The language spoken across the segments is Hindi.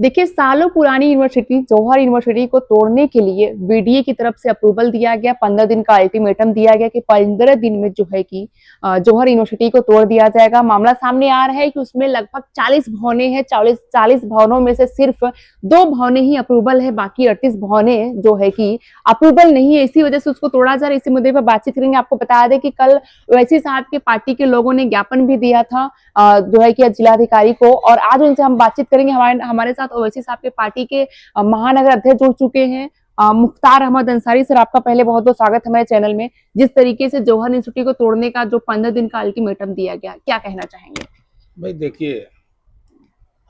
देखिए, सालों पुरानी यूनिवर्सिटी जौहर यूनिवर्सिटी को तोड़ने के लिए बीडीए की तरफ से अप्रूवल दिया गया। 15 दिन का अल्टीमेटम दिया गया कि 15 दिन में जो है कि जौहर यूनिवर्सिटी को तोड़ दिया जाएगा। मामला सामने आ रहा है कि उसमें लगभग 40 भवनें हैं। 40 भवनों में से सिर्फ 2 भवनें ही अप्रूवल है, बाकी 38 भवनें जो है कि अप्रूवल नहीं है। इसी वजह से उसको तोड़ा जा रहा है। इसी मुद्दे पर बातचीत करेंगे। आपको बता दें कि कल ओवैसी साहब के पार्टी के लोगों ने ज्ञापन भी दिया था जो है कि जिलाधिकारी को, और आज उनसे हम बातचीत करेंगे। हमारे साथ ओवैसी साहब के पार्टी के महानगर अध्यक्ष जुड़ चुके हैं, मुख्तार अहमद अंसारी। सर, आपका पहले बहुत बहुत स्वागत है हमारे चैनल में। जिस तरीके से जौहर यूनिवर्सिटी को तोड़ने का जो 15 दिन का अल्टीमेटम दिया गया, क्या कहना चाहेंगे? भाई देखिए,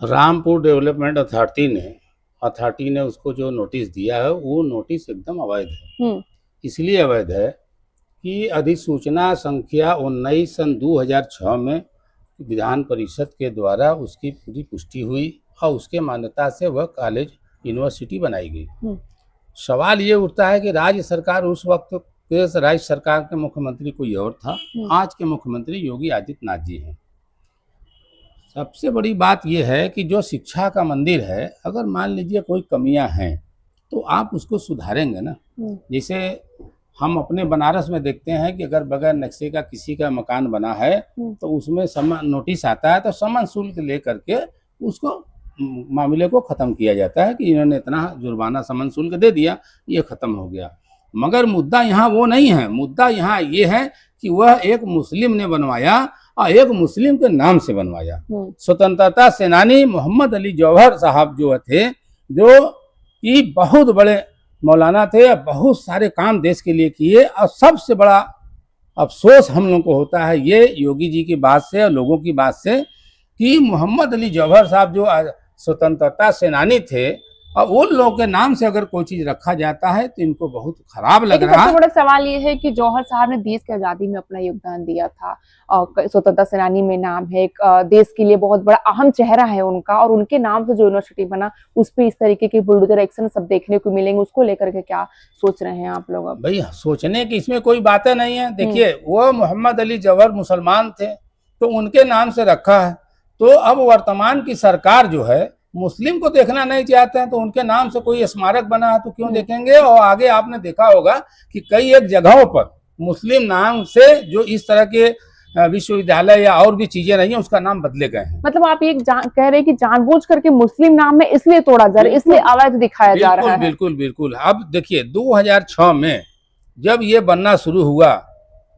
रामपुर डेवलपमेंट अथॉरिटी ने उसको जो नोटिस दिया है वो नोटिस एकदम अवैध है। इसलिए अवैध है कि अधिसूचना संख्या 19 सन 2006 में विधान परिषद के द्वारा उसकी पूरी पुष्टि हुई और उसके मान्यता से वह कॉलेज यूनिवर्सिटी बनाई गई। सवाल ये उठता है कि राज्य सरकार उस वक्त राज्य सरकार के मुख्यमंत्री कोई और था, आज के मुख्यमंत्री योगी आदित्यनाथ जी हैं। सबसे बड़ी बात यह है कि जो शिक्षा का मंदिर है, अगर मान लीजिए कोई कमियां हैं तो आप उसको सुधारेंगे ना। जैसे हम अपने बनारस में देखते हैं कि अगर बगैर नक्शे का किसी का मकान बना है तो उसमें नोटिस आता है तो समन शुल्क लेकर के उसको मामले को ख़त्म किया जाता है कि इन्होंने इतना जुर्माना समन शुल्क दे दिया, ये ख़त्म हो गया। मगर मुद्दा यहाँ वो नहीं है। मुद्दा यहाँ ये है कि वह एक मुस्लिम ने बनवाया और एक मुस्लिम के नाम से बनवाया। स्वतंत्रता सेनानी मोहम्मद अली जौहर साहब जो थे, जो कि बहुत बड़े मौलाना थे, बहुत सारे काम देश के लिए किए, और सबसे बड़ा अफसोस हम लोग को होता है ये योगी जी की बात से और लोगों की बात से कि मोहम्मद अली जौहर साहब जो स्वतंत्रता सेनानी थे, और उन लोगों के नाम से अगर कोई चीज रखा जाता है तो इनको बहुत खराब लग रहा है। सबसे बड़ा सवाल ये है कि जौहर साहब ने देश की आजादी में अपना योगदान दिया था, स्वतंत्रता सेनानी में नाम है, एक देश के लिए बहुत बड़ा अहम चेहरा है उनका, और उनके नाम से जो यूनिवर्सिटी बना उस पर इस तरीके के बुलडोजर एक्शन सब देखने को मिलेंगे। उसको लेकर के क्या सोच रहे हैं आप लोग? भाई सोचने की इसमें कोई बातें नहीं है। देखिए, वो मोहम्मद अली जौहर मुसलमान थे तो उनके नाम से रखा है। तो अब वर्तमान की सरकार जो है मुस्लिम को देखना नहीं चाहते हैं तो उनके नाम से कोई स्मारक बना है तो क्यों देखेंगे। और आगे आपने देखा होगा कि कई एक जगहों पर मुस्लिम नाम से जो इस तरह के विश्वविद्यालय या और भी चीजें नहीं है उसका नाम बदले गए हैं। मतलब आप ये कह रहे हैं कि जानबूझ करके मुस्लिम नाम में इसलिए तोड़ा जा रहा है, इसलिए अवैध दिखाया जा रहा है। बिल्कुल बिल्कुल। अब देखिए, 2006 में जब ये बनना शुरू हुआ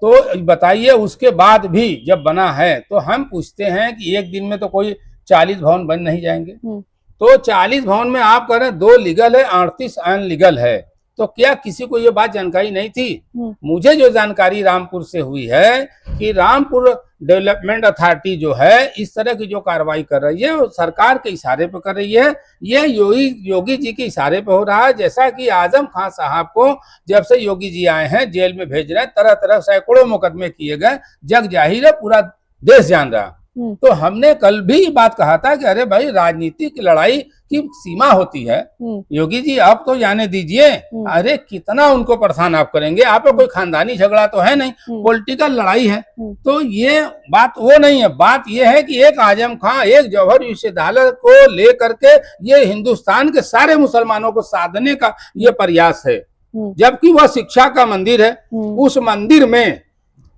तो बताइए, उसके बाद भी जब बना है तो हम पूछते हैं कि एक दिन में तो कोई 40 भवन बन नहीं जाएंगे। तो 40 भवन में आप कह रहे हैं 2 लीगल है, 38 अनलीगल है, तो क्या किसी को ये बात जानकारी नहीं थी? मुझे जो जानकारी रामपुर से हुई है कि रामपुर डेवलपमेंट अथॉरिटी जो है इस तरह की जो कार्रवाई कर रही है वो सरकार के इशारे पर कर रही है। ये योगी जी के इशारे पर हो रहा है। जैसा कि आजम खान साहब को जब से योगी जी आए हैं जेल में भेज रहे हैं, तरह तरह सैकड़ों मुकदमे किए गए, जग जाहिर है, पूरा देश जान रहा। तो हमने कल भी बात कहा था कि अरे भाई, राजनीतिक लड़ाई की सीमा होती है। योगी जी आप तो जाने दीजिए, अरे कितना उनको परेशान आप करेंगे। आप कोई खानदानी झगड़ा तो है नहीं, पॉलिटिकल लड़ाई है। तो ये बात वो नहीं है। बात ये है कि एक आजम खान, एक जौहर विश्वविद्यालय को लेकर के ये हिंदुस्तान के सारे मुसलमानों को साधने का ये प्रयास है, जबकि वह शिक्षा का मंदिर है।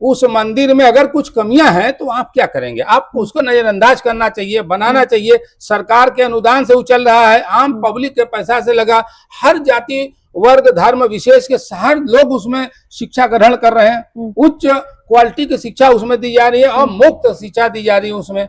उस मंदिर में अगर कुछ कमियां हैं तो आप क्या करेंगे? आपको उसको नजरअंदाज करना चाहिए, बनाना चाहिए। सरकार के अनुदान से वो चल रहा है, आम पब्लिक के पैसा से लगा। हर जाति वर्ग धर्म विशेष के हर लोग उसमें शिक्षा ग्रहण कर रहे हैं। उच्च क्वालिटी की शिक्षा उसमें दी जा रही है और मुफ्त शिक्षा दी जा रही है। उसमें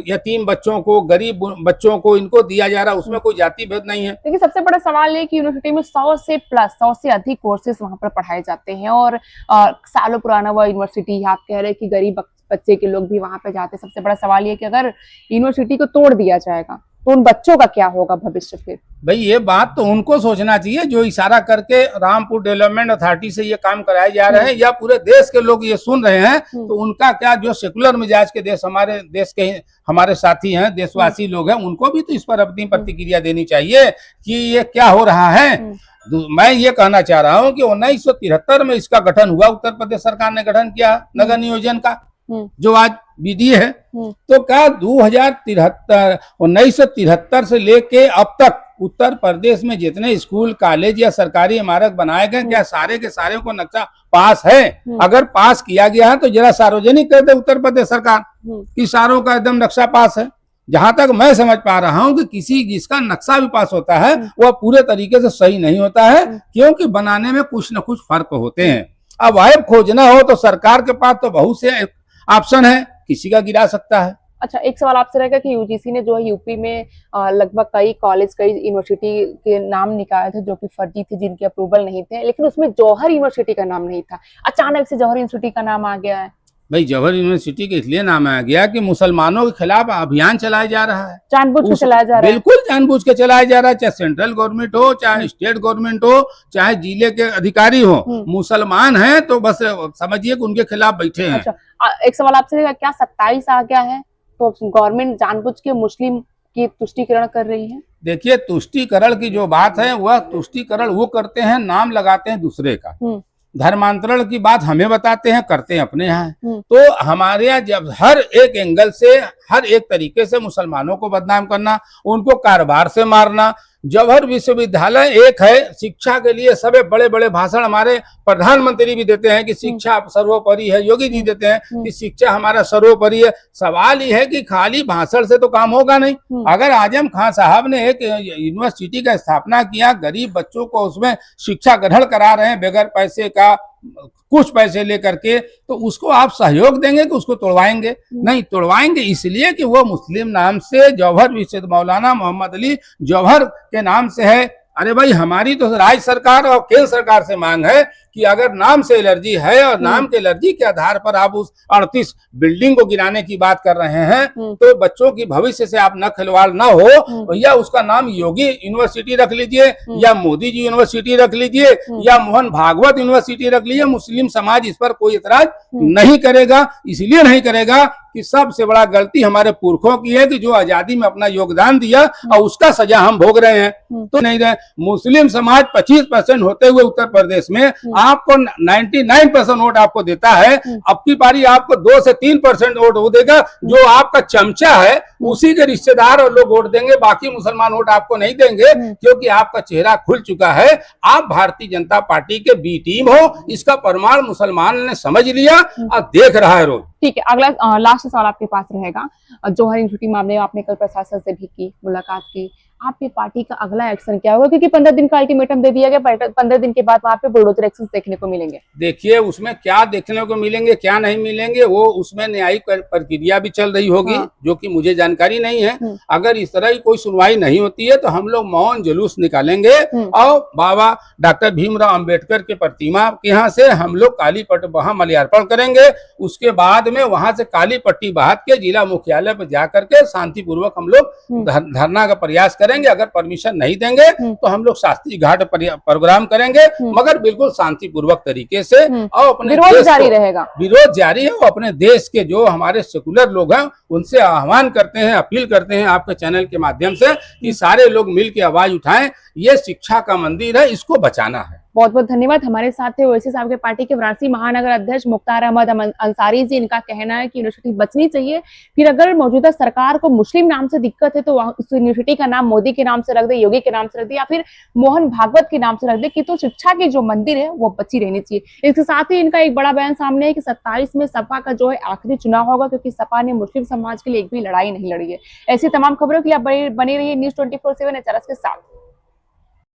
यतीम बच्चों को, गरीब बच्चों को इनको दिया जा रहा है, उसमें कोई जाति भेद नहीं है। लेकिन सबसे बड़ा सवाल है कि यूनिवर्सिटी में 100 से अधिक कोर्सेज वहां पर पढ़ाए जाते हैं, और सालों पुराना वह यूनिवर्सिटी, आप कह रहे हैं कि गरीब बच्चे के लोग भी वहां पे जाते हैं। सबसे बड़ा सवाल ये कि अगर यूनिवर्सिटी को तोड़ दिया जाएगा तो उन बच्चों का क्या होगा भविष्य? फिर भाई ये बात तो उनको सोचना चाहिए जो इशारा करके रामपुर डेवलपमेंट अथॉरिटी से ये काम कराए जा रहे हैं, या पूरे देश के लोग ये सुन रहे हैं तो उनका क्या, जो सेकुलर मिजाज के हमारे देश के हमारे साथी हैं, देशवासी लोग हैं, उनको भी तो इस पर अपनी प्रतिक्रिया देनी चाहिए कि ये क्या हो रहा है। मैं ये कहना चाह रहा हूँ कि 1973 में इसका गठन हुआ, उत्तर प्रदेश सरकार ने गठन किया नगर नियोजन का। जो आज बीडीए है, हम्म। तो क्या 1973 से लेके अब तक उत्तर प्रदेश में जितने स्कूल कॉलेज या सरकारी इमारत बनाए गए, क्या सारे के सारे को नक्शा पास है? अगर पास किया गया है तो जरा सार्वजनिक कर दे उत्तर प्रदेश सरकार कि सारों का एकदम नक्शा पास है। जहां तक मैं समझ पा रहा हूं कि किसी जिसका नक्शा भी पास होता है वह पूरे तरीके से सही नहीं होता है, क्योंकि बनाने में कुछ न कुछ फर्क होते हैं। अब ऐप खोजना हो तो सरकार के पास तो बहुत से ऑप्शन है, किसी का गिरा सकता है। अच्छा, एक सवाल आपसे रहेगा कि यूजीसी ने जो है यूपी में लगभग कई कॉलेज, कई यूनिवर्सिटी के नाम निकाले थे जो कि फर्जी थे, जिनके अप्रूवल नहीं थे, लेकिन उसमें जौहर यूनिवर्सिटी का नाम नहीं था। अचानक से जौहर यूनिवर्सिटी का नाम आ गया है। भाई जौहर यूनिवर्सिटी के इसलिए नाम आ गया कि मुसलमानों के खिलाफ अभियान चलाया जा रहा है, जानबूझ के चलाया जा रहा है। बिल्कुल जानबूझ के चलाया जा रहा है, चाहे सेंट्रल गवर्नमेंट हो, चाहे स्टेट गवर्नमेंट हो, चाहे जिले के अधिकारी हो, मुसलमान हैं तो बस समझिए कि उनके खिलाफ बैठे हैं। अच्छा, एक सवाल आपसे रहेगा, क्या 27 आ गया है तो गवर्नमेंट जानबूझ के मुस्लिम की तुष्टीकरण कर रही है? देखिए, तुष्टीकरण की जो बात है वह तुष्टीकरण वो करते हैं, नाम लगाते हैं दूसरे का। धर्मांतरण की बात हमें बताते हैं, करते हैं अपने यहाँ। तो हमारे यहाँ जब हर एक एंगल से, हर एक तरीके से मुसलमानों को बदनाम करना, उनको कारोबार से मारना। जौहर विश्वविद्यालय एक है, शिक्षा के लिए सभी बड़े बड़े भाषण हमारे प्रधानमंत्री भी देते हैं कि शिक्षा सर्वोपरि है, योगी जी देते हैं कि शिक्षा हमारा सर्वोपरि है। सवाल ये है कि खाली भाषण से तो काम होगा नहीं। अगर आजम खान साहब ने एक यूनिवर्सिटी का स्थापना किया, गरीब बच्चों को उसमें शिक्षा ग्रहण करा रहे हैं बगैर पैसे का, कुछ पैसे लेकर के, तो उसको आप सहयोग देंगे कि उसको तोड़वाएंगे? नहीं तोड़वाएंगे, इसलिए कि वो मुस्लिम नाम से जौहर विश्वविद्यालय मौलाना मोहम्मद अली जौहर के नाम से है। अरे भाई, हमारी तो राज्य सरकार और केंद्र सरकार से मांग है कि अगर नाम से एलर्जी है और नाम के एलर्जी के आधार पर आप उस 38 बिल्डिंग को गिराने की बात कर रहे हैं, तो बच्चों की भविष्य से आप न खिलवाड़ न हो, या उसका नाम योगी यूनिवर्सिटी रख लीजिए, या मोदी जी यूनिवर्सिटी रख लीजिए, या मोहन भागवत यूनिवर्सिटी रख लीजिए। मुस्लिम समाज इस पर कोई इतराज नहीं करेगा। इसलिए नहीं करेगा कि सबसे बड़ा गलती हमारे पुरखों की है कि जो आजादी में अपना योगदान दिया और उसका सजा हम भोग रहे हैं। तो नहीं रहे, मुस्लिम समाज 25% होते हुए उत्तर प्रदेश में आपको 99% वोट आपको देता है। अब की बारी आपको 2 से 3% वोट वो देगा, जो आपका चमचा है उसी के रिश्तेदार और लोग वोट देंगे, बाकी मुसलमान वोट आपको नहीं देंगे, क्योंकि आपका चेहरा खुल चुका है। आप भारतीय जनता पार्टी के बी टीम हो, इसका प्रमाण मुसलमान ने समझ लिया और देख रहा है रोज। ठीक है, अगला लास्ट सवाल आपके पास रहेगा। जौहर यूनिवर्सिटी मामले में आपने कल प्रशासन से भी की मुलाकात की, आपकी पार्टी का अगला एक्शन क्या होगा? क्योंकि 15 दिन का अल्टीमेटम दे दिया गया, 15 दिन के बाद वहां पे बुलडोजर एक्शन देखने को मिलेंगे। देखिए, उसमें क्या देखने को मिलेंगे क्या नहीं मिलेंगे, वो उसमें न्यायिक प्रक्रिया भी चल रही होगी, जो कि मुझे जानकारी नहीं है। अगर इस तरह की कोई सुनवाई नहीं होती है तो हम लोग मौन जुलूस निकालेंगे और बाबा डॉक्टर भीमराव अंबेडकर के प्रतिमा के यहाँ से हम लोग काली पट्टी वहां माल्यार्पण करेंगे। उसके बाद में वहां से काली पट्टी बहात के जिला मुख्यालय पर जाकर के शांतिपूर्वक हम लोग धरना का प्रयास करेंगे। अगर परमिशन नहीं देंगे तो हम लोग शास्त्री घाट प्रोग्राम करेंगे, मगर बिल्कुल शांतिपूर्वक तरीके से। और अपने विरोध जारी रहेगा, विरोध जारी है। वो अपने देश के जो हमारे सेकुलर लोग हैं उनसे आह्वान करते हैं, अपील करते हैं आपके चैनल के माध्यम से कि सारे लोग मिल के आवाज उठाएं। ये शिक्षा का मंदिर है, इसको बचाना है। बहुत बहुत धन्यवाद। हमारे साथ थे ओवैसी साहब के पार्टी के वाराणसी महानगर अध्यक्ष मुख्तार अहमद अंसारी जी। इनका कहना है कि यूनिवर्सिटी बचनी चाहिए, फिर अगर मौजूदा सरकार को मुस्लिम नाम से दिक्कत है तो उस यूनिवर्सिटी का नाम मोदी के नाम से रख दे, योगी के नाम से रख दे, या फिर मोहन भागवत के नाम से रख दे, कि तो शिक्षा की जो मंदिर है वो बची रहनी चाहिए। इसके साथ ही इनका एक बड़ा बयान सामने है कि 27 में सपा का जो है आखिरी चुनाव होगा, क्योंकि सपा ने मुस्लिम समाज के लिए एक भी लड़ाई नहीं लड़ी है। ऐसी तमाम खबरों के लिए आप बने रहिए News 24/7 HRS के साथ।